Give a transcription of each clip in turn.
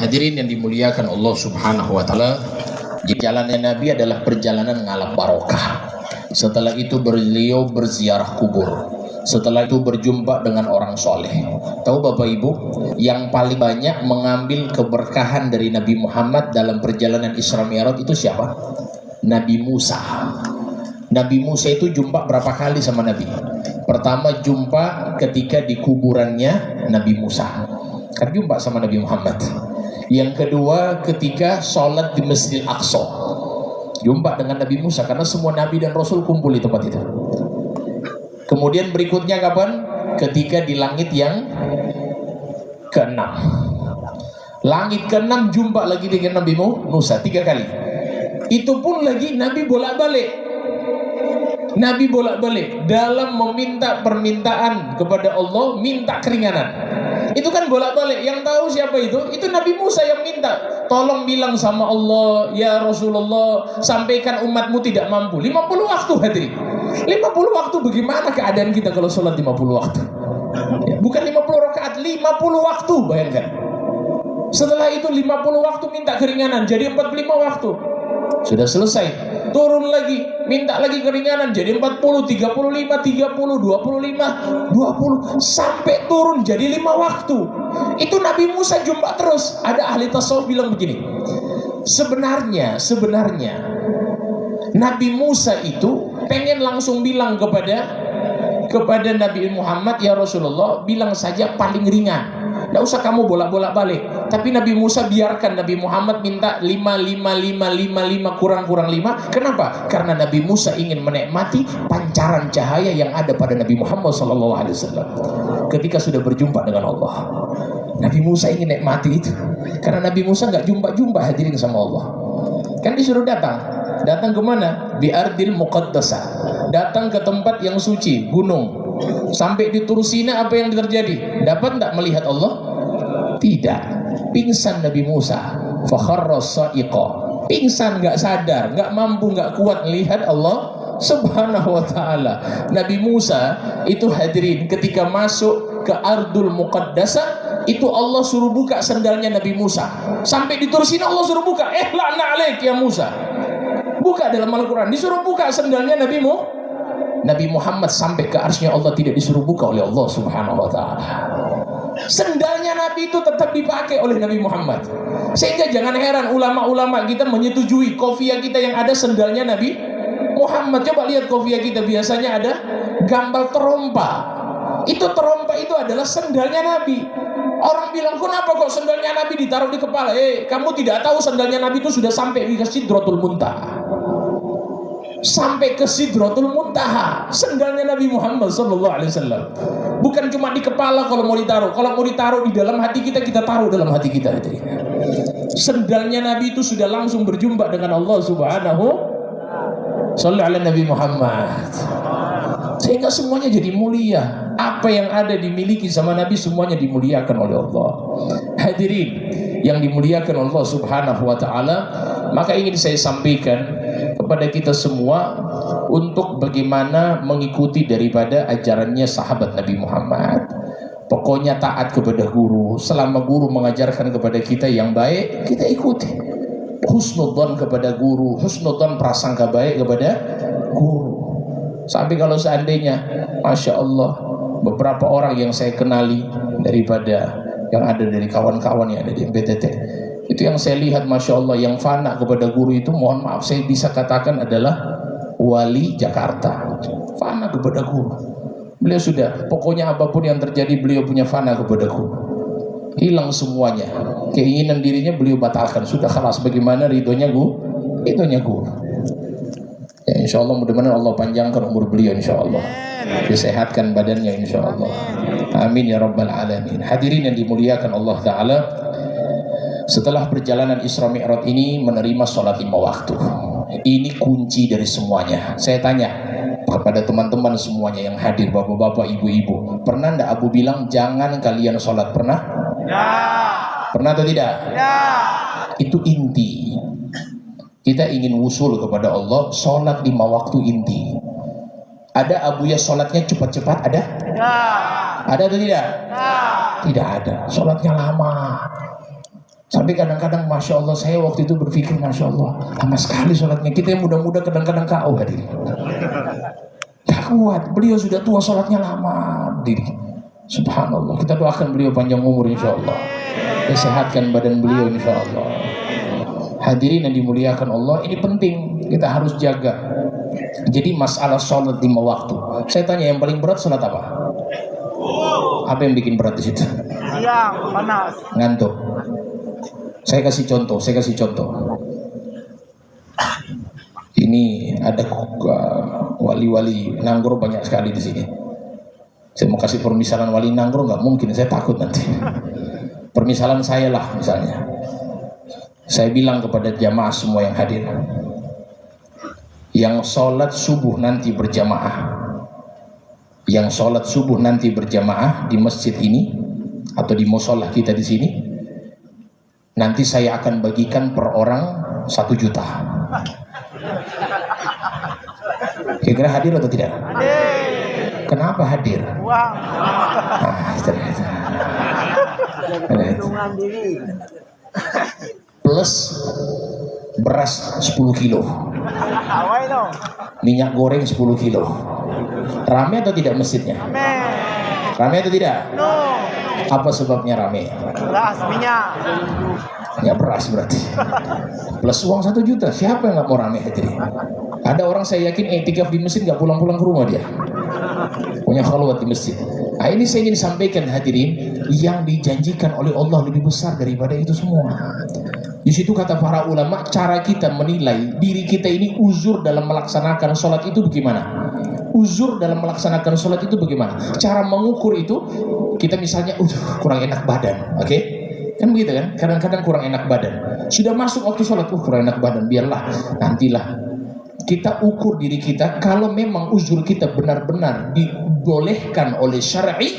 Hadirin yang dimuliakan Allah Subhanahu wa taala, jalannya Nabi adalah perjalanan ngalap barokah. Setelah itu beliau berziarah kubur. Setelah itu berjumpa dengan orang soleh. Tahu Bapak Ibu, yang paling banyak mengambil keberkahan dari Nabi Muhammad dalam perjalanan Isra Mi'raj itu siapa? Nabi Musa. Nabi Musa itu jumpa berapa kali sama Nabi? Pertama jumpa ketika di kuburannya Nabi Musa. Kan jumpa sama Nabi Muhammad. Yang kedua ketika sholat di Masjidil Aqsa, jumpa dengan Nabi Musa, karena semua Nabi dan Rasul kumpul di tempat itu. Kemudian berikutnya kapan? Ketika di langit yang ke-6. Langit ke-6 jumpa lagi dengan Nabi Musa 3 kali. Itu pun lagi Nabi bolak-balik. Nabi bolak-balik dalam meminta permintaan kepada Allah, minta keringanan. Itu kan bolak-balik. Yang tahu siapa itu? Itu Nabi Musa yang minta. Tolong bilang sama Allah, ya Rasulullah, sampaikan umatmu tidak mampu. 50 waktu hadirin. 50 waktu, bagaimana keadaan kita kalau sholat 50 waktu? Bukan 50 rakaat, 50 waktu, bayangkan. Setelah itu 50 waktu minta keringanan, jadi 45 waktu. Sudah selesai. Turun lagi, minta lagi keringanan, jadi 40, 35, 30, 25, 20, sampai turun jadi 5 waktu. Itu Nabi Musa jumpa terus. Ada ahli tasawuf bilang begini, sebenarnya Nabi Musa itu pengen langsung bilang kepada Nabi Muhammad, ya Rasulullah, bilang saja paling ringan, tidak usah kamu bolak-balik. Tapi Nabi Musa biarkan Nabi Muhammad minta 5 kurang 5. Kenapa? Karena Nabi Musa ingin menikmati pancaran cahaya yang ada pada Nabi Muhammad SAW ketika sudah berjumpa dengan Allah. Nabi Musa ingin nikmati itu, karena Nabi Musa nggak jumpa hadirin sama Allah. Kan disuruh datang kemana? Bi'ardil muqaddasah, datang ke tempat yang suci, gunung. Sampai di Tursina apa yang terjadi? Dapat tidak melihat Allah? Tidak. Pingsan Nabi Musa. Fakharra sa'iqa. Pingsan, nggak sadar, nggak mampu, nggak kuat melihat Allah Subhanahu wa ta'ala. Nabi Musa itu hadirin ketika masuk ke Ardul Muqaddasah, itu Allah suruh buka sendalnya Nabi Musa. Sampai di Tursina Allah suruh buka. La'na alaik ya Musa. Buka dalam Al-Quran, disuruh buka sendalnya Nabi Muhammad. Sampai ke arsy-Nya Allah tidak disuruh buka oleh Allah Subhanahu wa ta'ala. Sendalnya Nabi itu tetap dipakai oleh Nabi Muhammad. Sehingga jangan heran ulama-ulama kita menyetujui kopiah kita yang ada sendalnya Nabi Muhammad. Coba lihat kopiah kita, biasanya ada gambar terompa. Itu terompa itu adalah sendalnya Nabi. Orang bilang, kenapa kok sendalnya Nabi ditaruh di kepala? Kamu tidak tahu sendalnya Nabi itu sudah sampai di Sidratul Muntaha. Sampai ke Sidratul Muntaha sendalnya Nabi Muhammad SAW. Bukan cuma di kepala kalau mau ditaruh. Kalau mau ditaruh di dalam hati kita, kita taruh dalam hati kita. Sendalnya Nabi itu sudah langsung berjumpa dengan Allah Subhanahu. Shallallahu alaihi Nabi Muhammad. Sehingga semuanya jadi mulia. Apa yang ada dimiliki sama Nabi semuanya dimuliakan oleh Allah. Hadirin yang dimuliakan Allah Subhanahu wa ta'ala, maka ingin saya sampaikan kepada kita semua untuk bagaimana mengikuti daripada ajarannya sahabat Nabi Muhammad. Pokoknya taat kepada guru. Selama guru mengajarkan kepada kita yang baik, kita ikuti. Husnudzon kepada guru, husnudzon prasangka baik kepada guru. Sampai kalau seandainya, Masya Allah, beberapa orang yang saya kenali daripada yang ada dari kawan-kawan yang ada di MPTT, itu yang saya lihat, Masya Allah, yang fana kepada guru itu, mohon maaf saya bisa katakan adalah wali Jakarta. Fana kepada guru. Beliau sudah, pokoknya apapun yang terjadi, beliau punya fana kepada guru. Hilang semuanya. Keinginan dirinya beliau batalkan. Sudah kelas bagaimana ridhonya guru? Ridhonya guru. Ya, insya Allah mudah-mudahan Allah panjangkan umur beliau, insya Allah. Disehatkan badannya, insya Allah. Amin ya rabbal alamin. Hadirin yang dimuliakan Allah Ta'ala, setelah perjalanan Isra Mi'raj ini menerima sholat 5 waktu. Ini kunci dari semuanya. Saya tanya, kepada teman-teman semuanya yang hadir, bapak-bapak, ibu-ibu, pernah ndak Abu bilang jangan kalian sholat? Pernah? Ya. Pernah atau tidak? Ya. Itu inti. Kita ingin wusul kepada Allah, sholat 5 waktu inti. Ada Abu ya sholatnya cepat-cepat? Ada? Ya. Ada atau tidak? Ya. Tidak ada. Sholatnya lama. Sampai kadang-kadang Masya Allah, saya waktu itu berpikir Masya Allah, lama sekali sholatnya. Kita yang muda-muda kadang-kadang KO hadir. Tak kuat, beliau sudah tua sholatnya lama diri. Subhanallah, kita doakan beliau panjang umur insya Allah. Sehatkan badan beliau insya Allah. Hadirin yang dimuliakan Allah, ini penting, kita harus jaga. Jadi masalah sholat 5 waktu. Saya tanya yang paling berat sholat apa? Apa yang bikin berat di situ? Siang, panas. Ngantuk. Saya kasih contoh. Ini ada wali-wali Nanggro banyak sekali di sini. Saya mau kasih permisalan wali Nanggro nggak mungkin, saya takut nanti. Permisalan saya lah misalnya. Saya bilang kepada jamaah semua yang hadir, yang sholat subuh nanti berjamaah di masjid ini atau di musola kita di sini, nanti saya akan bagikan per orang 1 juta. Kira-kira hadir atau tidak? Hadir. Kenapa hadir? Uang. Plus beras 10 kilo. Minyak goreng 10 kilo. Rame atau tidak masjidnya? Rame atau tidak? No. Apa sebabnya rame? Beras, minyak. Ya beras berarti. Plus uang 1 juta. Siapa yang nggak mau rame hadirin? Ada orang saya yakin etikaf di masjid nggak pulang-pulang ke rumah dia. Punya khalwat di masjid. Nah, ini saya ingin sampaikan hadirin, yang dijanjikan oleh Allah lebih besar daripada itu semua. Di situ kata para ulama, cara kita menilai diri kita ini uzur dalam melaksanakan sholat itu bagaimana? Uzur dalam melaksanakan sholat itu bagaimana? Cara mengukur itu, kita misalnya kurang enak badan, oke? Kan begitu kan? Kadang-kadang kurang enak badan. Sudah masuk waktu sholat, kurang enak badan, biarlah, nantilah. Kita ukur diri kita, kalau memang uzur kita benar-benar dibolehkan oleh syar'i,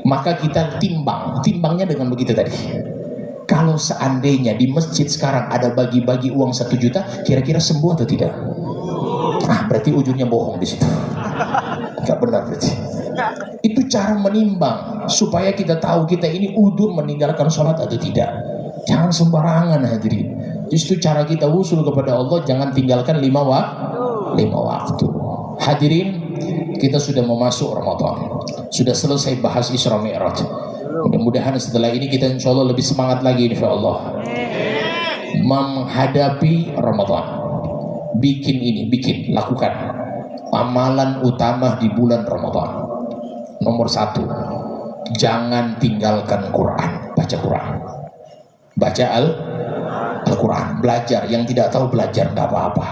maka kita timbangnya dengan begitu tadi. Kalau seandainya di masjid sekarang ada bagi-bagi uang 1 juta, kira-kira sembuh atau tidak? Berarti ujungnya bohong di situ. Gak benar berarti. Itu cara menimbang supaya kita tahu kita ini udur meninggalkan sholat atau tidak. Jangan sembarangan hadirin. Justru cara kita usul kepada Allah, jangan tinggalkan 5 waktu. Hadirin, kita sudah mau masuk Ramadan. Sudah selesai bahas Isra Mi'raj. Mudah-mudahan setelah ini kita insya Allah lebih semangat lagi insya Allah menghadapi Ramadan. Lakukan amalan utama di bulan Ramadan. Nomor 1, jangan tinggalkan Quran. Baca Quran. Baca Al-Quran. Belajar, yang tidak tahu belajar, nggak apa-apa.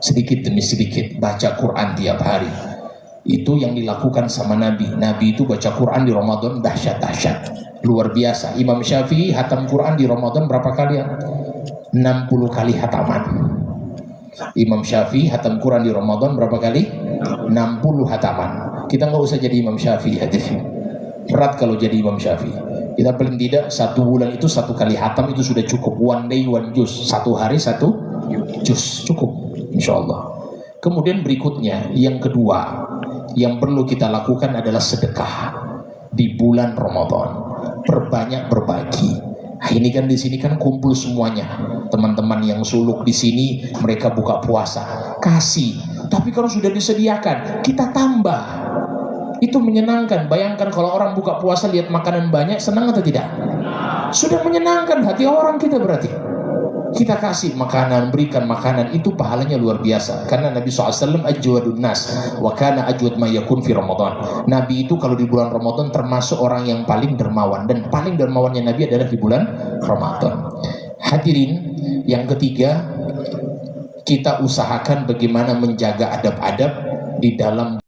Sedikit demi sedikit baca Quran tiap hari. Itu yang dilakukan sama Nabi. Nabi itu baca Quran di Ramadan dahsyat, luar biasa. Imam Syafi'i hatam Quran di Ramadan berapa kali? 60 kali hataman. Imam Syafi'i hatam Quran di Ramadan berapa kali? 60 hataman. Kita nggak usah jadi Imam Syafi'i hadirin. Berat kalau jadi Imam Syafi'i. Kita paling tidak 1 bulan itu 1 kali hatam itu sudah cukup. One day one juz. 1 hari 1 juz cukup, insya Allah. Kemudian berikutnya, yang kedua yang perlu kita lakukan adalah sedekah di bulan Ramadan. Perbanyak berbagi. Nah, ini kan di sini kan kumpul semuanya. Teman-teman yang suluk di sini, mereka buka puasa, kasih. Tapi kalau sudah disediakan, kita tambah. Itu menyenangkan. Bayangkan kalau orang buka puasa lihat makanan banyak, senang atau tidak? Sudah menyenangkan hati orang kita berarti. Kita kasih makanan, berikan makanan, itu pahalanya luar biasa. Karena Nabi SAW ajwadun nas wa kana ajwad ma yakun fi Ramadan. Nabi itu kalau di bulan Ramadan termasuk orang yang paling dermawan, dan paling dermawannya Nabi adalah di bulan Ramadan. Hadirin, yang ketiga, kita usahakan bagaimana menjaga adab-adab di dalam